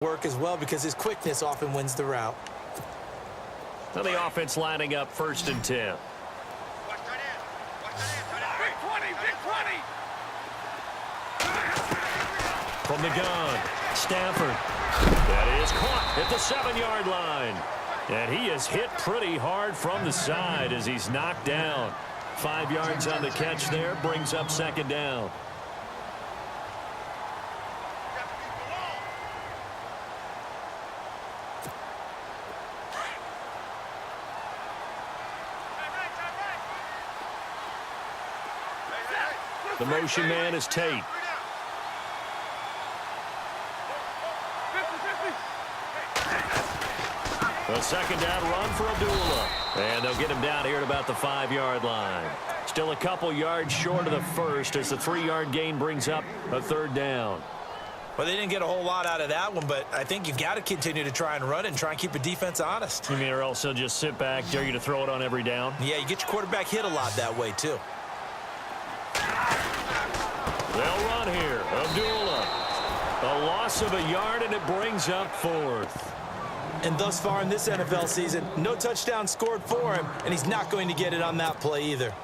work as well because his quickness often wins the route. So the offense lining up 1st and 10. From the gun, Stafford. That is caught at the 7-yard line. And he is hit pretty hard from the side as he's knocked down. 5 yards on the catch there, brings up 2nd down. The motion man is Tate. A 2nd down run for Abdullah. And they'll get him down here at about the 5-yard line. Still a couple yards short of the first as the 3-yard gain brings up a 3rd down. Well, they didn't get a whole lot out of that one, but I think you've got to continue to try and run it and try and keep the defense honest. You mean, or else they'll just sit back, dare you to throw it on every down? Yeah, you get your quarterback hit a lot that way, too. They'll run here. Abdullah. A loss of a yard, and it brings up 4th. And thus far in this NFL season, no touchdown scored for him, and he's not going to get it on that play either.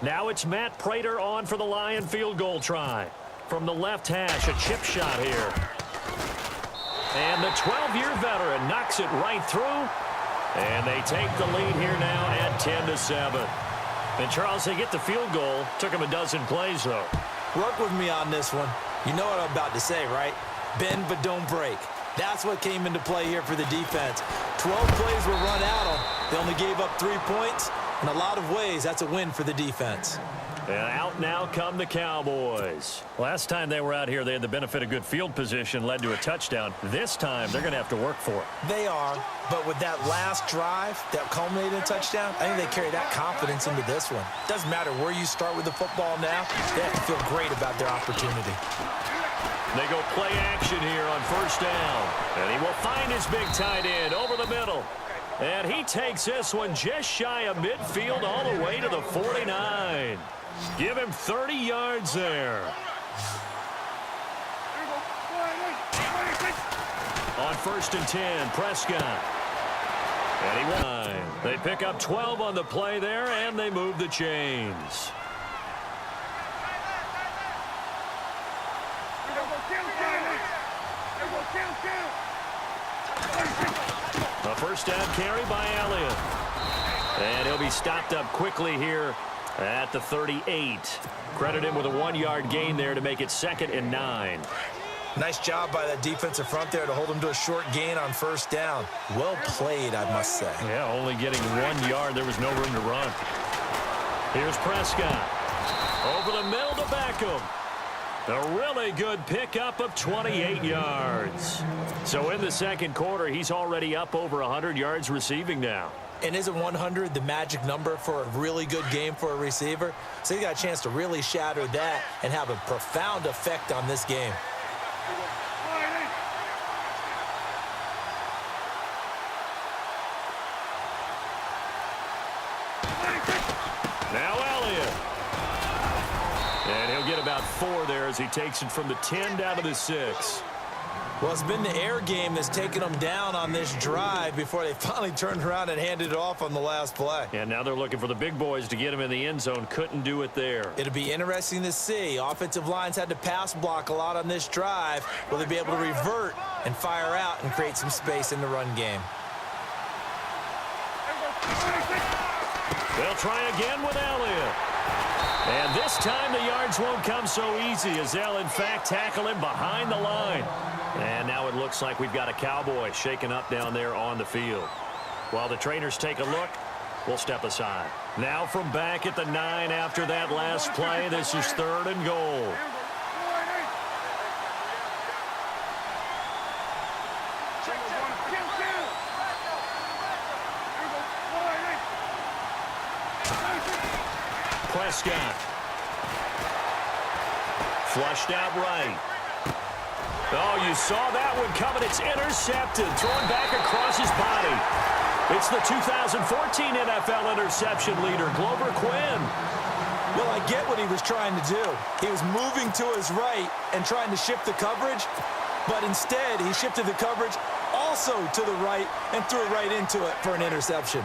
Now it's Matt Prater on for the Lion field goal try. From the left hash, a chip shot here. And the 12-year veteran knocks it right through. And they take the lead here now at 10-7. And, Charles, they get the field goal. Took them a dozen plays, though. Work with me on this one. You know what I'm about to say, right? Bend but don't break. That's what came into play here for the defense. 12 plays were run out on. They only gave up 3 points. In a lot of ways, that's a win for the defense. And out now come the Cowboys. Last time they were out here, they had the benefit of good field position, led to a touchdown. This time, they're going to have to work for it. They are, but with that last drive that culminated in a touchdown, I think they carry that confidence into this one. Doesn't matter where you start with the football now, they have to feel great about their opportunity. They go play action here on 1st down. And he will find his big tight end over the middle. And he takes this one just shy of midfield all the way to the 49. Give him 30 yards there. On 1st and 10, Prescott. And he won. They pick up 12 on the play there, and they move the chains. A 1st down carry by Elliott. And he'll be stopped up quickly here at the 38. Credit him with a 1-yard gain there to make it 2nd and 9. Nice job by that defensive front there to hold him to a short gain on 1st down. Well played, I must say. Yeah, only getting 1 yard. There was no room to run. Here's Prescott. Over the middle to Beckham. A really good pickup of 28 yards. So in the 2nd quarter, he's already up over 100 yards receiving now. And isn't 100 the magic number for a really good game for a receiver? So he got a chance to really shatter that and have a profound effect on this game. Now Elliott. And he'll get about 4 there as he takes it from the 10 down to the 6. Well, it's been the air game that's taken them down on this drive before they finally turned around and handed it off on the last play. And now they're looking for the big boys to get him in the end zone. Couldn't do it there. It'll be interesting to see. Offensive lines had to pass block a lot on this drive. Will they be able to revert and fire out and create some space in the run game? They'll try again with Elliott. And this time the yards won't come so easy as they'll, in fact, tackle him behind the line. And now it looks like we've got a Cowboy shaken up down there on the field. While the trainers take a look, we'll step aside. Now from back at the 9 after that last play, this is 3rd and goal. Prescott. Flushed out right. Oh, you saw that one coming. It's intercepted, thrown back across his body. It's the 2014 NFL interception leader, Glover Quinn. Well, I get what he was trying to do. He was moving to his right and trying to shift the coverage, but instead he shifted the coverage also to the right and threw it right into it for an interception.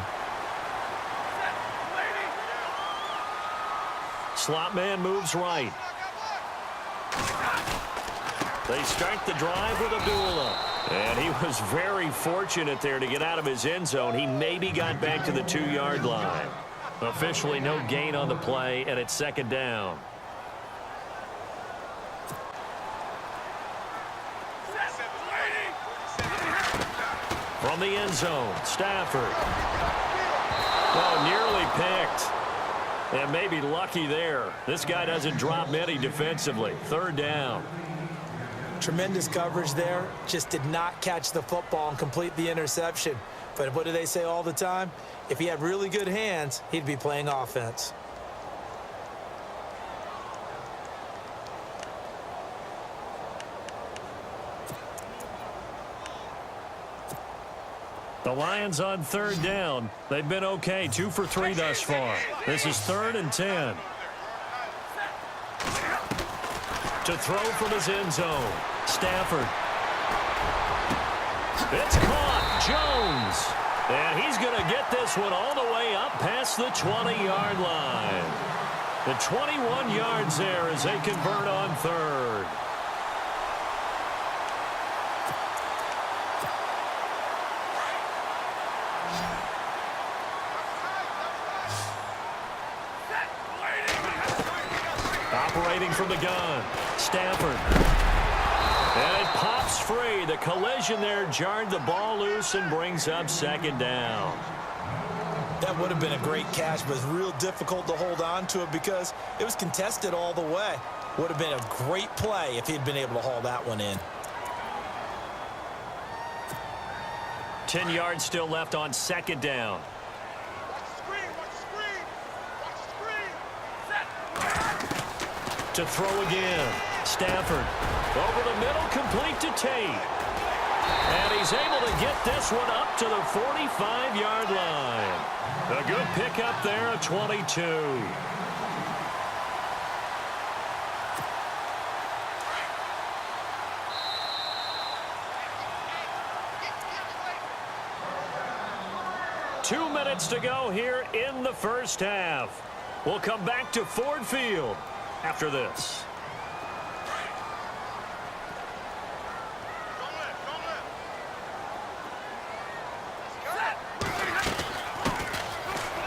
Slot man moves right. They start the drive with Abdullah. And he was very fortunate there to get out of his end zone. He maybe got back to the 2-yard line. Officially no gain on the play, and it's second down. From the end zone, Stafford. Oh, nearly picked. And maybe lucky there. This guy doesn't drop many defensively. Third down. Tremendous coverage there. Just did not catch the football and complete the interception. But what do they say all the time? If he had really good hands, he'd be playing offense. The Lions on third down. They've been okay. 2 for 3 thus far. This is 3rd and 10. To throw from his end zone. Stafford. It's caught. Jones. And he's going to get this one all the way up past the 20-yard line. The 21 yards there as they convert on third. Operating from the gun, Stafford. And it pops free. The collision there jarred the ball loose and brings up second down. That would have been a great catch, but it's real difficult to hold on to it because it was contested all the way. Would have been a great play if he'd been able to haul that one in. 10 yards still left on second down. To throw again. Stafford. Over the middle, complete to Tate. And he's able to get this one up to the 45-yard line. A good pickup there at 22. Two minutes to go here in the first half. We'll come back to Ford Field after this.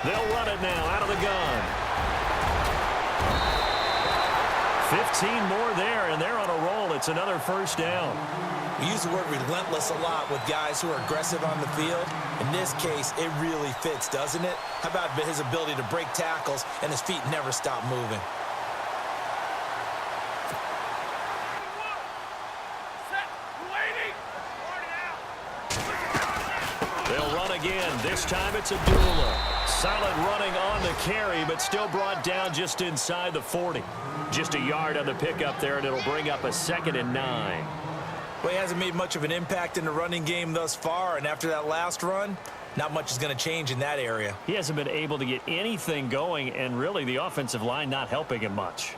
They'll run it now out of the gun. 15 more there, and they're on a roll. It's another first down. We use the word relentless a lot with guys who are aggressive on the field. In this case, it really fits, doesn't it? How about his ability to break tackles and his feet never stop moving? They'll run again. This time it's Abdullah. Solid running on the carry, but still brought down just inside the 40. Just a yard on the pickup there, and it'll bring up a 2nd and 9. Well, he hasn't made much of an impact in the running game thus far, and after that last run, not much is going to change in that area. He hasn't been able to get anything going, and really the offensive line not helping him much.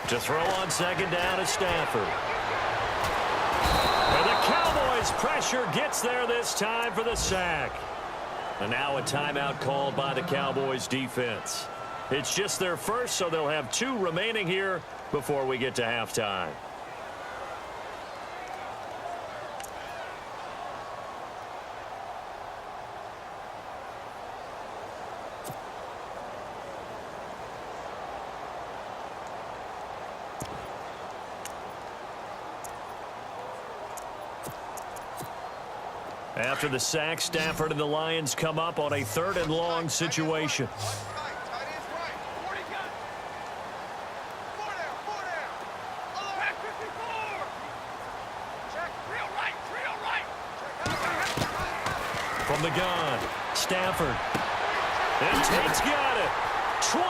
To throw on second down is Stafford. And the Cowboys' pressure gets there this time for the sack. And now a timeout called by the Cowboys defense. It's just their first, so they'll have 2 remaining here before we get to halftime. After the sack, Stafford and the Lions come up on a 3rd and long situation. From the gun, Stafford. And Tate's got it. 20.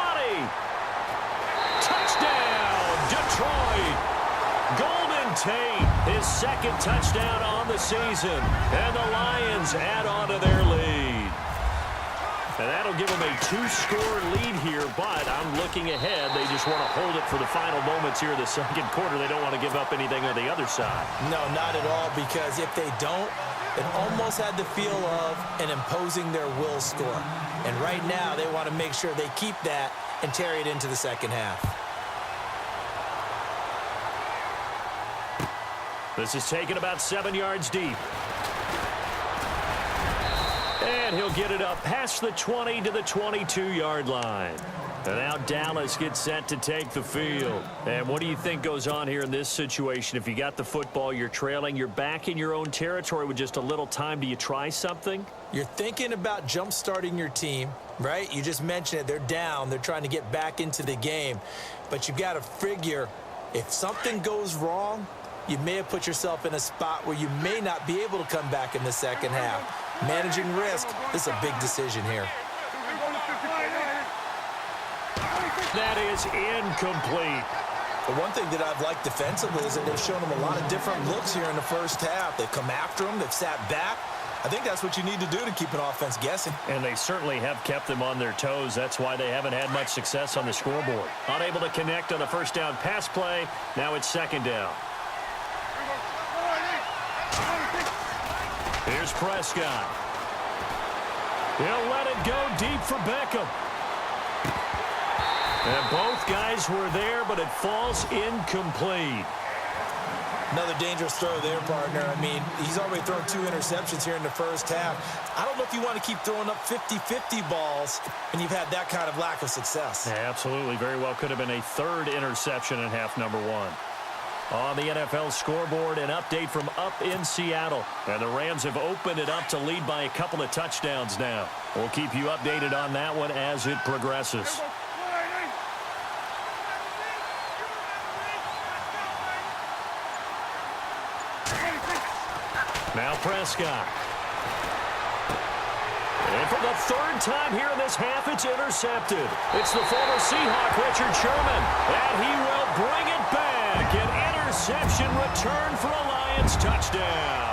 Touchdown, Detroit. Golden Tate, his second touchdown on the season. And the Lions add on to their lead. And that'll give them a 2-score lead here, but I'm looking ahead. They just want to hold it for the final moments here in the second quarter. They don't want to give up anything on the other side. No, not at all, because if they don't, it almost had the feel of an imposing their will score. And right now, they want to make sure they keep that and carry it into the second half. This is taken about 7 yards deep. And he'll get it up past the 20 to the 22-yard line. And now Dallas gets set to take the field. And what do you think goes on here in this situation? If you got the football, you're trailing, you're back in your own territory with just a little time. Do you try something? You're thinking about jump-starting your team, right? You just mentioned it. They're down. They're trying to get back into the game. But you've got to figure, if something goes wrong, you may have put yourself in a spot where you may not be able to come back in the second half. Managing risk, this is a big decision here. That is incomplete. The one thing that I've liked defensively is that they've shown them a lot of different looks here in the first half. They've come after them. They've sat back. I think that's what you need to do to keep an offense guessing. And they certainly have kept them on their toes. That's why they haven't had much success on the scoreboard. Unable to connect on the first down pass play. Now it's second down. Here's Prescott. He'll let it go deep for Beckham. And both guys were there, but it falls incomplete. Another dangerous throw there, partner. I mean, he's already thrown 2 interceptions here in the first half. I don't know if you want to keep throwing up 50-50 balls and you've had that kind of lack of success. Yeah, absolutely. Very well could have been a 3rd interception in half number 1. On the NFL scoreboard, an update from up in Seattle. And the Rams have opened it up to lead by a couple of touchdowns now. We'll keep you updated on that one as it progresses. Now Prescott. And for the 3rd time here in this half, it's intercepted. It's the former Seahawk, Richard Sherman. And he will bring it back. An interception return for a Lions touchdown.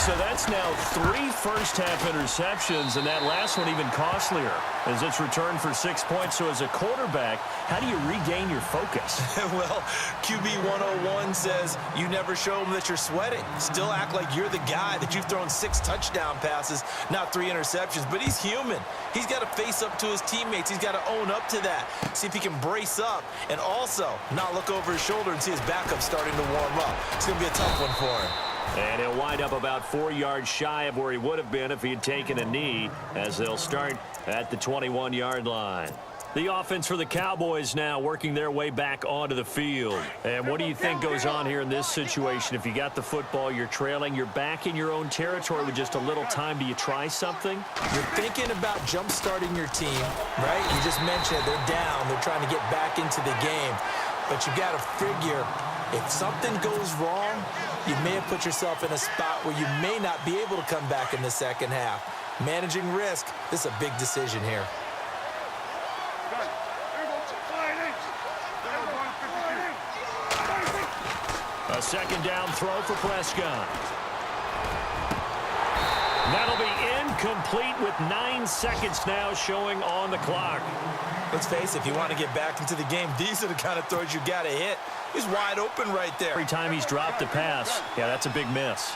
So that's now 3 first-half interceptions, and that last one even costlier as it's returned for 6 points. So as a quarterback, how do you regain your focus? Well, QB 101 says you never show them that you're sweating. Still act like you're the guy, that you've thrown 6 touchdown passes, not 3 interceptions. But he's human. He's got to face up to his teammates. He's got to own up to that. See if he can brace up and also not look over his shoulder and see his backup starting to warm up. It's going to be a tough one for him. And he'll wind up about 4 yards shy of where he would have been if he had taken a knee, as they'll start at the 21-yard line. The offense for the Cowboys now working their way back onto the field. And what do you think goes on here in this situation? If you got the football, you're trailing, you're back in your own territory with just a little time. Do you try something? You're thinking about jump-starting your team, right? You just mentioned it. They're down. They're trying to get back into the game. But you've got to figure, if something goes wrong, you may have put yourself in a spot where you may not be able to come back in the second half. Managing risk, this is a big decision here. A second down throw for Prescott. That'll be incomplete with 9 seconds now showing on the clock. Let's face it, if you want to get back into the game, these are the kind of throws you got to hit. He's wide open right there. Every time he's dropped a pass, yeah, that's a big miss.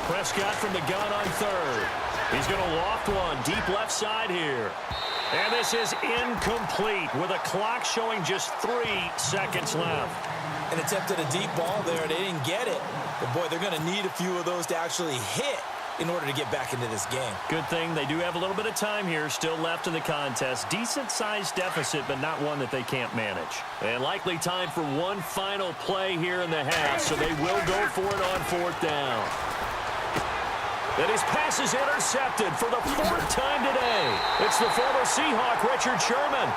Prescott from the gun on 3rd. He's going to loft one deep left side here. And this is incomplete with a clock showing just 3 seconds left. And attempted a deep ball there. They didn't get it. But, boy, they're going to need a few of those to actually hit in order to get back into this game. Good thing they do have a little bit of time here still left in the contest. Decent-sized deficit, but not one that they can't manage. And likely time for one final play here in the half, so they will go for it on 4th down. And his pass is intercepted for the 4th time today. It's the former Seahawk, Richard Sherman.